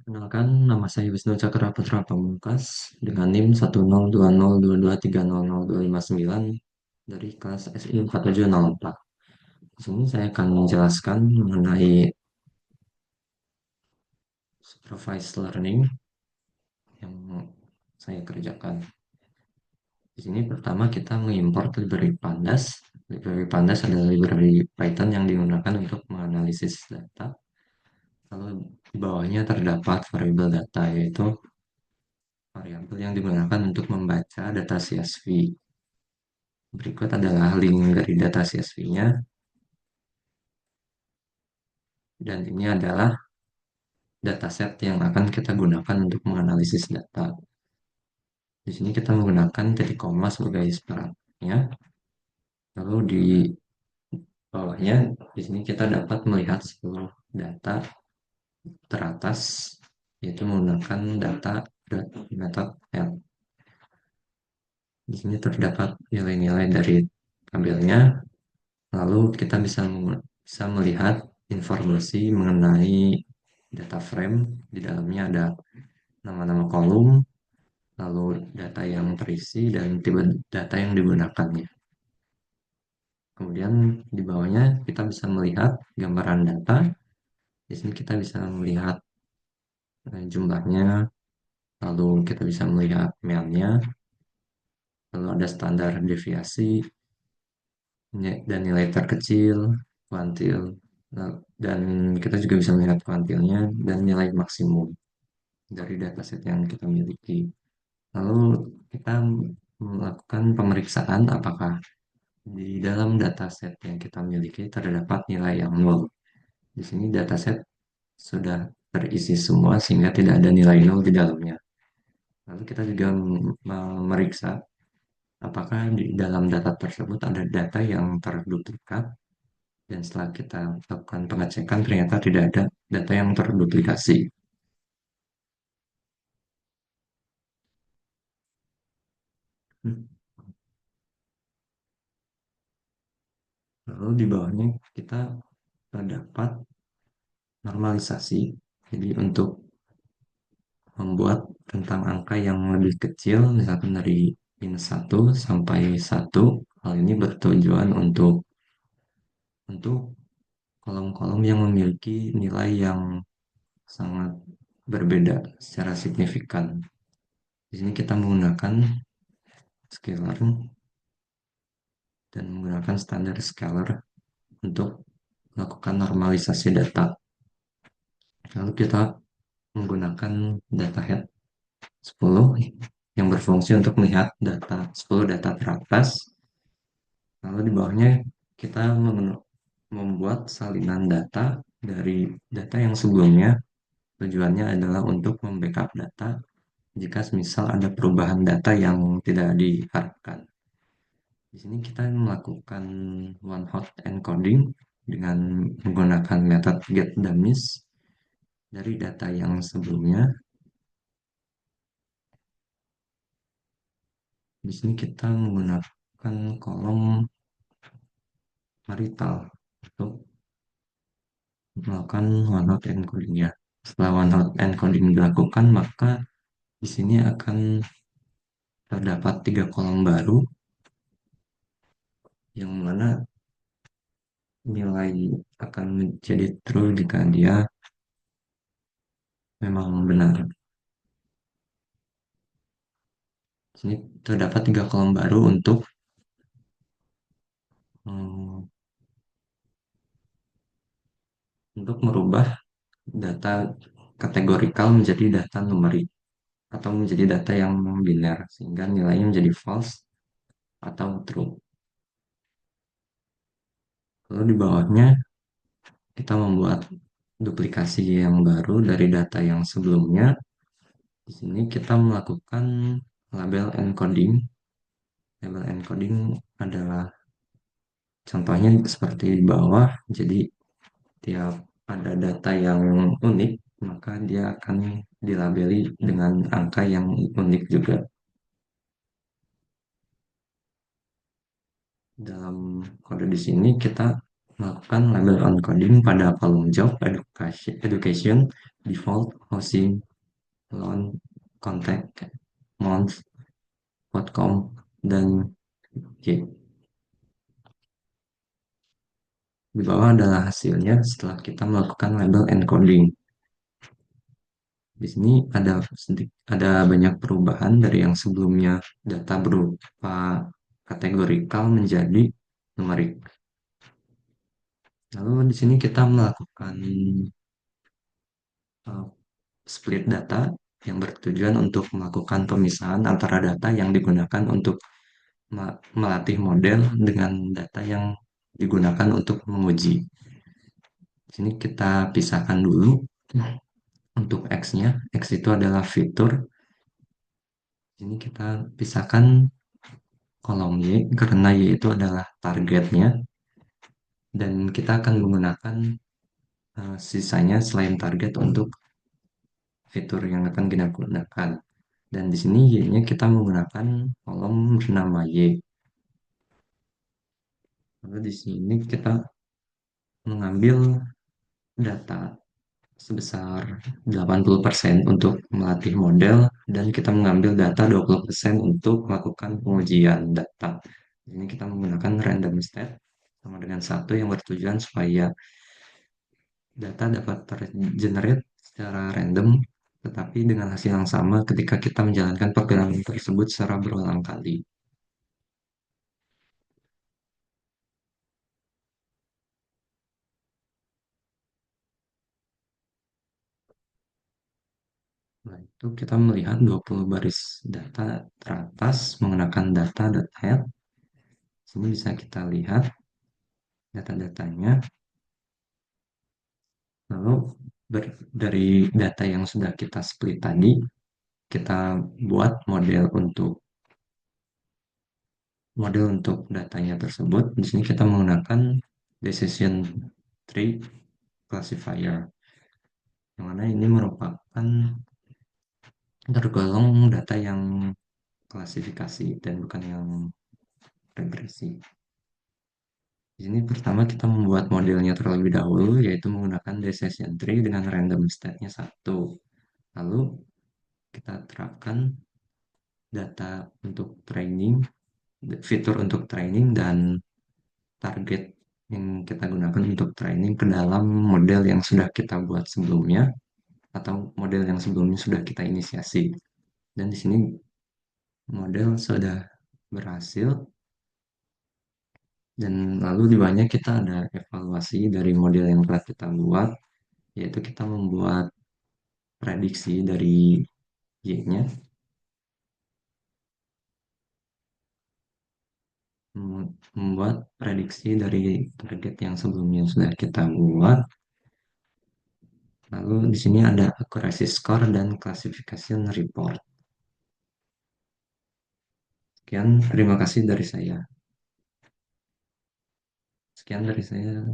Kenalkan, nama saya Wisnu Cakra Putra Pamungkas dengan NIM 1020223002559 dari kelas SI 4704. Di sini saya akan menjelaskan mengenai supervised learning yang saya kerjakan. Di sini pertama kita mengimport library Pandas. Library Pandas adalah library Python yang digunakan untuk menganalisis data. Lalu di bawahnya terdapat variabel data, yaitu variabel yang digunakan untuk membaca data CSV. Berikut adalah link dari data CSV-nya, dan ini adalah dataset yang akan kita gunakan untuk menganalisis data. Di sini kita menggunakan titik koma sebagai separatnya, lalu di bawahnya, di sini kita dapat melihat seluruh data teratas, yaitu menggunakan data method add. Di sini terdapat nilai-nilai dari tabelnya, lalu kita bisa melihat informasi mengenai data frame. Di dalamnya ada nama-nama kolom, lalu data yang terisi, dan tipe data yang digunakannya. Kemudian di bawahnya kita bisa melihat gambaran data. Di sini kita bisa melihat jumlahnya, lalu kita bisa melihat mean-nya, lalu ada standar deviasi, dan nilai terkecil, kuantil, dan kita juga bisa melihat kuantilnya dan nilai maksimum dari dataset yang kita miliki. Lalu kita melakukan pemeriksaan apakah di dalam dataset yang kita miliki terdapat nilai yang nol. Di sini dataset sudah terisi semua sehingga tidak ada nilai nol di dalamnya. Lalu kita juga memeriksa apakah di dalam data tersebut ada data yang terduplikat, dan setelah kita lakukan pengecekan ternyata tidak ada data yang terduplikasi. Lalu di bawahnya kita terdapat normalisasi. Jadi untuk membuat tentang angka yang lebih kecil, misalkan dari -1 sampai 1, hal ini bertujuan untuk kolom-kolom yang memiliki nilai yang sangat berbeda secara signifikan. Di sini kita menggunakan scalar dan menggunakan standar scalar untuk melakukan normalisasi data. Lalu kita menggunakan datahead 10 yang berfungsi untuk melihat 10 data teratas. Lalu di bawahnya kita membuat salinan data dari data yang sebelumnya. Tujuannya adalah untuk membackup data jika misal ada perubahan data yang tidak diharapkan. Di sini kita melakukan one hot encoding dengan menggunakan metode getDummies dari data yang sebelumnya. Di sini kita menggunakan kolom marital untuk melakukan one hot encoding ya. Setelah one hot encoding dilakukan, maka di sini akan terdapat 3 kolom baru, yang mana nilai akan menjadi true jika dia memang benar. Di sini terdapat 3 kolom baru hmm, untuk merubah data kategorikal menjadi data numerik atau menjadi data yang biner sehingga nilainya menjadi false atau true. Lalu di bawahnya kita membuat duplikasi yang baru dari data yang sebelumnya. Di sini kita melakukan label encoding. Label encoding adalah contohnya seperti di bawah. Jadi tiap ada data yang unik, maka dia akan dilabeli dengan angka yang unik juga. Dalam kode di sini kita melakukan label encoding pada kolom job education default, housing, loan, contact, month, outcome, dan Y. Di bawah adalah hasilnya setelah kita melakukan label encoding. Di sini ada banyak perubahan dari yang sebelumnya data berupa kategorikal menjadi numerik. Lalu di sini kita melakukan uh, split data yang bertujuan untuk melakukan pemisahan antara data yang digunakan untuk melatih model dengan data yang digunakan untuk menguji. Di sini kita pisahkan dulu untuk X-nya. X itu adalah fitur. Di sini kita pisahkan kolom Y karena Y itu adalah targetnya dan kita akan menggunakan sisanya selain target untuk fitur yang akan kita gunakan. Dan di sini Y-nya kita menggunakan kolom bernama Y. Lalu di sini kita mengambil data sebesar 80% untuk melatih model dan kita mengambil data 20% untuk melakukan pengujian data. Ini kita menggunakan random stat sama dengan satu yang bertujuan supaya data dapat tergenerate secara random tetapi dengan hasil yang sama ketika kita menjalankan program tersebut secara berulang kali. Nah, itu kita melihat 20 baris data teratas menggunakan data.head. Sini bisa kita lihat data-datanya. Lalu dari data yang sudah kita split tadi, kita buat model untuk datanya tersebut. Di sini kita menggunakan decision tree classifier, yang mana ini merupakan tergolong data yang klasifikasi dan bukan yang regresi. Di sini pertama kita membuat modelnya terlebih dahulu, yaitu menggunakan decision tree dengan random state-nya 1. Lalu kita terapkan data untuk training, fitur untuk training, dan target yang kita gunakan untuk training ke dalam model yang sudah kita buat sebelumnya atau model yang sebelumnya sudah kita inisiasi. Dan di sini model sudah berhasil dan lalu di bawahnya kita ada evaluasi dari model yang telah kita buat, yaitu kita membuat prediksi dari Y-nya, membuat prediksi dari target yang sebelumnya sudah kita buat. Lalu di sini ada accuracy score dan classification report. Sekian, terima kasih dari saya. Sekian dari saya.